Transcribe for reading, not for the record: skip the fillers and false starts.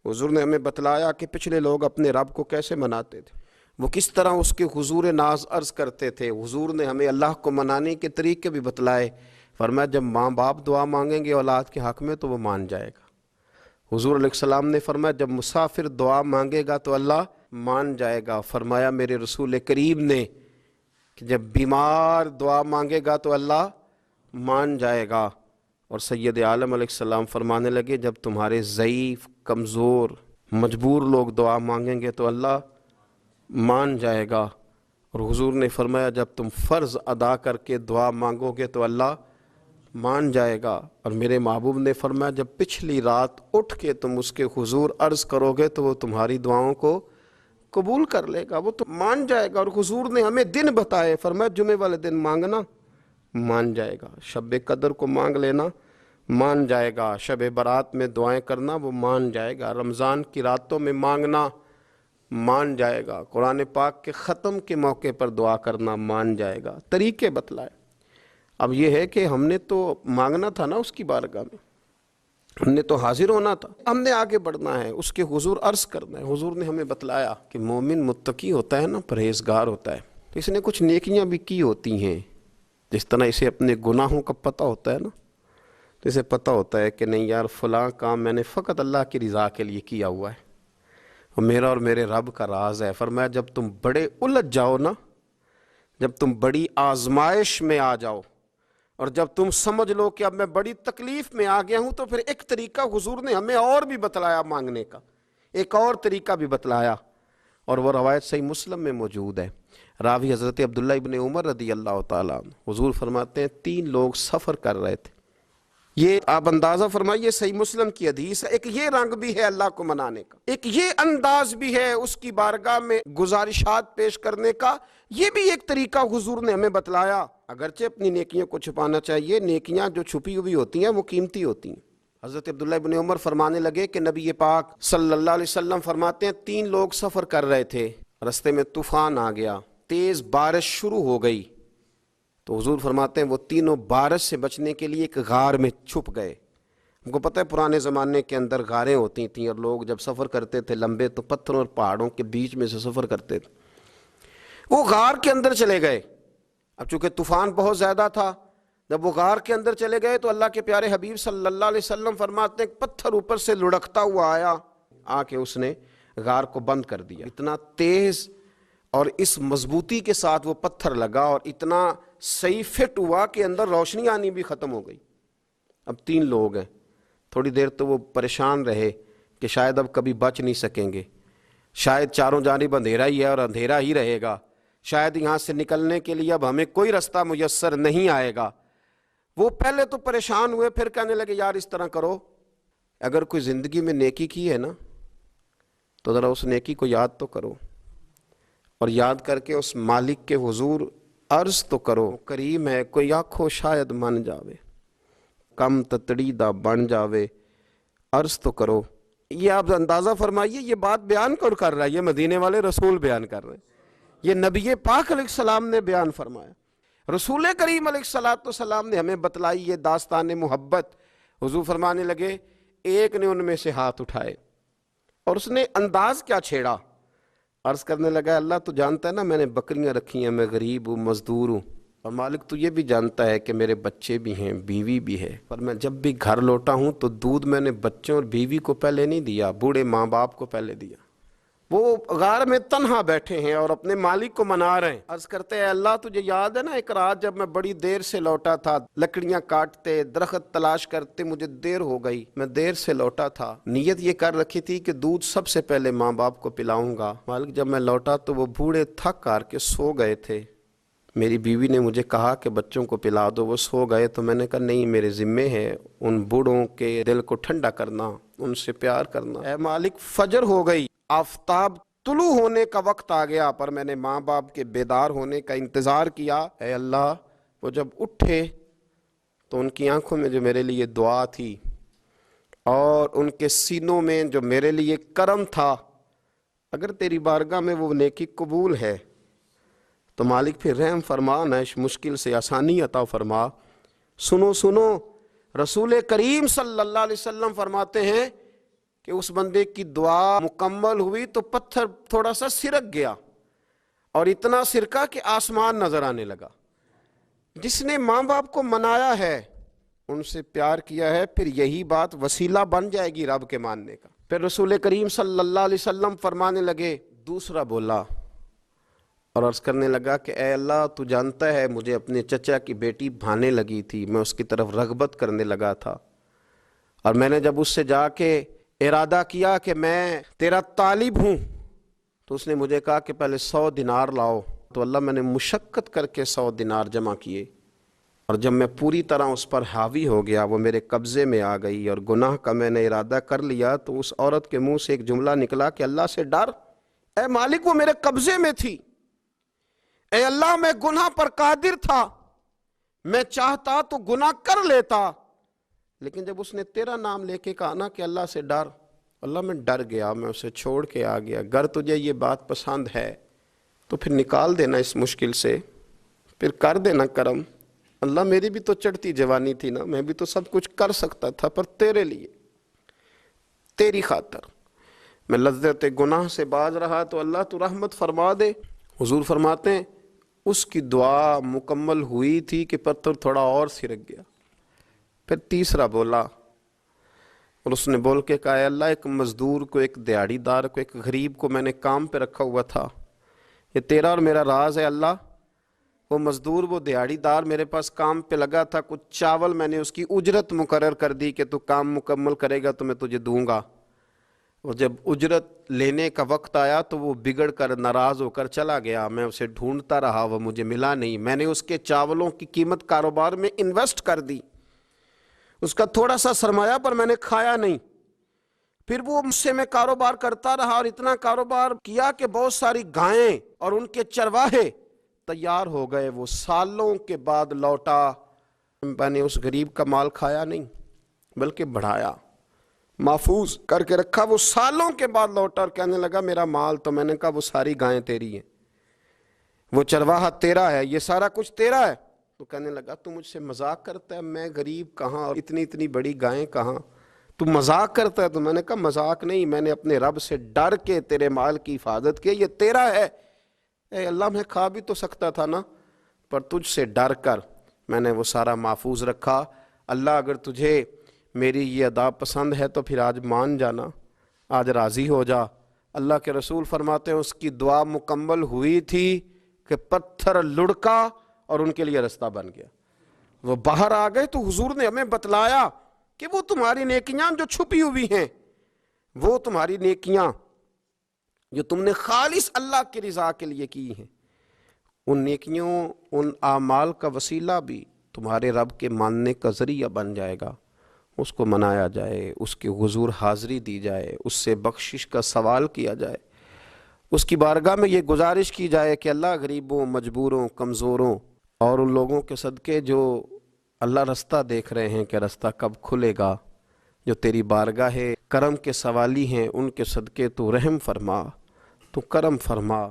हुजूर ने हमें बतलाया कि पिछले लोग अपने रब को कैसे मनाते थे, वो किस तरह उसके हुजूर नाज अर्ज़ करते थे। हुजूर ने हमें अल्लाह को मनाने के तरीके भी बतलाए। फरमाया जब माँ बाप दुआ मांगेंगे औलाद के हक़ में तो वो मान जाएगा। हुजूर अलैहिस्सलाम ने फरमाया जब मुसाफिर दुआ मांगेगा तो अल्लाह मान जाएगा। फरमाया मेरे रसूल करीम ने कि जब बीमार दुआ मांगेगा तो अल्लाह मान जाएगा। और सैयद आलम अलैहिस्सलाम फरमाने लगे जब तुम्हारे ज़ईफ़, कमज़ोर, मजबूर लोग दुआ मांगेंगे तो अल्लाह मान जाएगा। और हुजूर ने फरमाया जब तुम फ़र्ज़ अदा करके दुआ मांगोगे तो अल्लाह मान जाएगा। और मेरे महबूब ने फरमाया जब पिछली रात उठ के तुम उसके हुजूर अर्ज़ करोगे तो वो तुम्हारी दुआओं को कबूल कर लेगा, वो तो मान जाएगा। और हुजूर ने हमें दिन बताए, फरमाया जुमे वाले दिन मांगना मान जाएगा, शब कदर को मांग लेना मान जाएगा, शब बारात में दुआएं करना वो मान जाएगा, रमज़ान की रातों में मांगना मान जाएगा, कुरान पाक के ख़त्म के मौके पर दुआ करना मान जाएगा। तरीके बतलाए। अब ये है कि हमने तो मांगना था ना उसकी बारगाह में, हमने तो हाजिर होना था, हमने आगे बढ़ना है, उसके हुजूर अर्ज़ करना है। हुजूर ने हमें बतलाया कि मोमिन मुत्तकी होता है ना, परहेज़गार होता है, तो इसने कुछ नेकियां भी की होती हैं। जिस तरह इसे अपने गुनाहों का पता होता है ना, तो इसे पता होता है कि नहीं यार फ़लाँ काम मैंने फ़कत अल्लाह की रज़ा के लिए किया हुआ है, और मेरा और मेरे रब का राज है। फरमाया जब तुम बड़े उलझ जाओ ना, जब तुम बड़ी आजमाइश में आ जाओ और जब तुम समझ लो कि अब मैं बड़ी तकलीफ़ में आ गया हूँ, तो फिर एक तरीका हुजूर ने हमें और भी बतलाया मांगने का, एक और तरीका भी बतलाया। और वह रवायत सही मुस्लिम में मौजूद है। रावी हज़रत अब्दुल्लाह इब्न उमर रदी अल्लाह ताला अन्हु, हुजूर फरमाते हैं 3 लोग सफ़र कर रहे थे। ये आप अंदाज़ा फरमाइए, सही मुस्लिम की हदीस है। एक ये रंग भी है अल्लाह को मनाने का, एक ये अंदाज भी है उसकी बारगाह में गुजारिशात पेश करने का। ये भी एक तरीका हुजूर ने हमें बतलाया। अगरचे अपनी नेकियों को छुपाना चाहिए, नेकियां जो छुपी हुई होती हैं वो कीमती होती हैं। हज़रत अब्दुल्लाह इब्न उमर फरमाने लगे कि नबी पाक सल्लल्लाहु अलैहि वसल्लम फरमाते हैं 3 लोग सफ़र कर रहे थे, रस्ते में तूफ़ान आ गया, तेज़ बारिश शुरू हो गई, तो हुजूर फरमाते हैं वो तीनों बारिश से बचने के लिए एक गार में छुप गए। हमको पता है पुराने ज़माने के अंदर गारें होती थीं, और लोग जब सफ़र करते थे लंबे तो पत्थरों और पहाड़ों के बीच में से सफ़र करते थे। वो गार के अंदर चले गए। अब चूँकि तूफ़ान बहुत ज़्यादा था, जब वो गार के अंदर चले गए तो अल्लाह के प्यारे हबीब सल्लल्लाहु अलैहि वसल्लम फरमाते हैं पत्थर ऊपर से लुढ़कता हुआ आया, आके उसने गार को बंद कर दिया। इतना तेज़ और इस मजबूती के साथ वो पत्थर लगा और इतना सही फिट हुआ कि अंदर रोशनी आनी भी ख़त्म हो गई। अब 3 लोग हैं। थोड़ी देर तो वो परेशान रहे कि शायद अब कभी बच नहीं सकेंगे, शायद चारों जानिब अंधेरा ही है और अंधेरा ही रहेगा, शायद यहाँ से निकलने के लिए अब हमें कोई रास्ता मुयस्सर नहीं आएगा। वो पहले तो परेशान हुए, फिर कहने लगे यार इस तरह करो, अगर कोई ज़िंदगी में नेकी की है ना तो ज़रा उस नेकी को याद तो करो, और याद करके उस मालिक के हुजूर अर्ज़ तो करो, करीम है कोई आखो शायद मन जावे, कम ततड़ी दा बन जावे, अर्ज़ तो करो। ये आप अंदाज़ा फरमाइए, ये बात बयान कौन कर रहा है? ये मदीने वाले रसूल बयान कर रहे हैं, ये नबी पाक अलैहिस्सलाम ने बयान फरमाया। रसूल करीम अलैहिस्सलाम ने हमें बतलाई ये दास्तान मोहब्बत। हुजूर फरमाने लगे, एक ने उनमें से हाथ उठाए और उसने अंदाज क्या छेड़ा, अर्ज़ करने लगा अल्लाह तो जानता है ना मैंने बकरियां रखी हैं, मैं गरीब हूँ, मजदूर हूँ, और मालिक तो ये भी जानता है कि मेरे बच्चे भी हैं, बीवी भी है, पर मैं जब भी घर लौटा हूँ तो दूध मैंने बच्चों और बीवी को पहले नहीं दिया, बूढ़े माँ बाप को पहले दिया। वो गार में तन्हा बैठे हैं और अपने मालिक को मना रहे हैं। अर्ज़ करते हैं अल्लाह तुझे याद है ना एक रात जब मैं बड़ी देर से लौटा था, लकड़ियां काटते, दरख्त तलाश करते, मुझे देर हो गई, मैं देर से लौटा था, नीयत ये कर रखी थी कि दूध सबसे पहले माँ बाप को पिलाऊंगा। मालिक जब मैं लौटा तो वो बूढ़े थक हार के सो गए थे, मेरी बीवी ने मुझे कहा कि बच्चों को पिला दो, वो सो गए, तो मैंने कहा नहीं मेरे ज़िम्मे है उन बूढ़ों के दिल को ठंडा करना, उनसे प्यार करना। ऐ मालिक फजर हो गई, आफताब तुलू होने का वक्त आ गया, पर मैंने माँ बाप के बेदार होने का इंतज़ार किया। ऐ अल्लाह वो जब उठे तो उनकी आंखों में जो मेरे लिए दुआ थी और उनके सीनों में जो मेरे लिए करम था, अगर तेरी बारगाह में वो नेकी कबूल है तो मालिक फिर रहम फरमा, न इस मुश्किल से आसानी अता फरमा। सुनो सुनो, रसूल करीम सल्लल्लाहु अलैहि वसल्लम फरमाते हैं کہ اس بندے کی دعا مکمل ہوئی تو پتھر تھوڑا سا سرک گیا، اور اتنا سرکا کہ آسمان نظر آنے لگا۔ جس نے ماں باپ کو منایا ہے، ان سے پیار کیا ہے، پھر یہی بات وسیلہ بن جائے گی رب کے ماننے کا۔ پھر رسول کریم صلی اللہ علیہ وسلم فرمانے لگے، دوسرا بولا اور عرض کرنے لگا کہ اے اللہ، تو جانتا ہے مجھے اپنے چچا کی بیٹی بھانے لگی تھی، میں اس کی طرف رغبت کرنے لگا تھا، اور میں نے جب اس سے جا کے ارادہ کیا کہ میں تیرا طالب ہوں، تو اس نے مجھے کہا کہ پہلے 100 دینار لاؤ۔ تو اللہ، میں نے مشقت کر کے 100 دینار جمع کیے، اور جب میں پوری طرح اس پر حاوی ہو گیا، وہ میرے قبضے میں آ گئی اور گناہ کا میں نے ارادہ کر لیا، تو اس عورت کے منہ سے ایک جملہ نکلا کہ اللہ سے ڈر، اے مالک وہ میرے قبضے میں تھی، اے اللہ میں گناہ پر قادر تھا، میں چاہتا تو گناہ کر لیتا، لیکن جب اس نے تیرا نام لے کے کہا نا کہ اللہ سے ڈر، اللہ میں ڈر گیا، میں اسے چھوڑ کے آ گیا۔ اگر تجھے یہ بات پسند ہے تو پھر نکال دینا اس مشکل سے، پھر کر دینا کرم۔ اللہ میری بھی تو چڑھتی جوانی تھی نا، میں بھی تو سب کچھ کر سکتا تھا، پر تیرے لیے، تیری خاطر میں لذت گناہ سے باز رہا، تو اللہ تو رحمت فرما دے۔ حضور فرماتے ہیں اس کی دعا مکمل ہوئی تھی کہ پتھر تھوڑا اور سرک گیا۔ پھر تیسرا بولا، اور اس نے بول کے کہا، اے اللہ، ایک مزدور کو، ایک دیہڑی دار کو، ایک غریب کو میں نے کام پہ رکھا ہوا تھا، یہ تیرا اور میرا راز ہے اللہ۔ وہ مزدور، وہ دیہڑی دار میرے پاس کام پہ لگا تھا، کچھ چاول میں نے اس کی اجرت مقرر کر دی کہ تو کام مکمل کرے گا تو میں تجھے دوں گا، اور جب اجرت لینے کا وقت آیا تو وہ بگڑ کر ناراض ہو کر چلا گیا، میں اسے ڈھونڈتا رہا، وہ مجھے ملا نہیں، میں نے اس کے چاولوں کی قیمت کاروبار میں انویسٹ کر دی، اس کا تھوڑا سا سرمایہ پر میں نے کھایا نہیں، پھر وہ مجھ سے میں کاروبار کرتا رہا، اور اتنا کاروبار کیا کہ بہت ساری گائیں اور ان کے چرواہے تیار ہو گئے، وہ سالوں کے بعد لوٹا، میں نے اس غریب کا مال کھایا نہیں بلکہ بڑھایا، محفوظ کر کے رکھا، وہ سالوں کے بعد لوٹا اور کہنے لگا میرا مال، تو میں نے کہا وہ ساری گائیں تیری ہیں، وہ چرواہا تیرا ہے، یہ سارا کچھ تیرا ہے۔ تو کہنے لگا تو مجھ سے مذاق کرتا ہے، میں غریب کہاں اور اتنی بڑی گائیں کہاں، تو مذاق کرتا ہے؟ تو میں نے کہا مذاق نہیں، میں نے اپنے رب سے ڈر کے تیرے مال کی حفاظت کی، یہ تیرا ہے۔ اے اللہ، میں کھا بھی تو سکتا تھا نا، پر تجھ سے ڈر کر میں نے وہ سارا محفوظ رکھا۔ اللہ اگر تجھے میری یہ ادا پسند ہے تو پھر آج مان جانا، آج راضی ہو جا۔ اللہ کے رسول فرماتے ہیں اس کی دعا مکمل ہوئی تھی کہ پتھر لڑکا اور ان کے لیے رستہ بن گیا، وہ باہر آ گئے۔ تو حضور نے ہمیں بتلایا کہ وہ تمہاری نیکیاں جو چھپی ہوئی ہیں، وہ تمہاری نیکیاں جو تم نے خالص اللہ کی رضا کے لیے کی ہیں، ان نیکیوں، ان اعمال کا وسیلہ بھی تمہارے رب کے ماننے کا ذریعہ بن جائے گا۔ اس کو منایا جائے، اس کے حضور حاضری دی جائے، اس سے بخشش کا سوال کیا جائے، اس کی بارگاہ میں یہ گزارش کی جائے کہ اللہ غریبوں، مجبوروں، کمزوروں اور ان لوگوں کے صدقے جو اللہ رستہ دیکھ رہے ہیں کہ رستہ کب کھلے گا، جو تیری بارگاہ کرم کے سوالی ہیں، ان کے صدقے تو رحم فرما، تو کرم فرما۔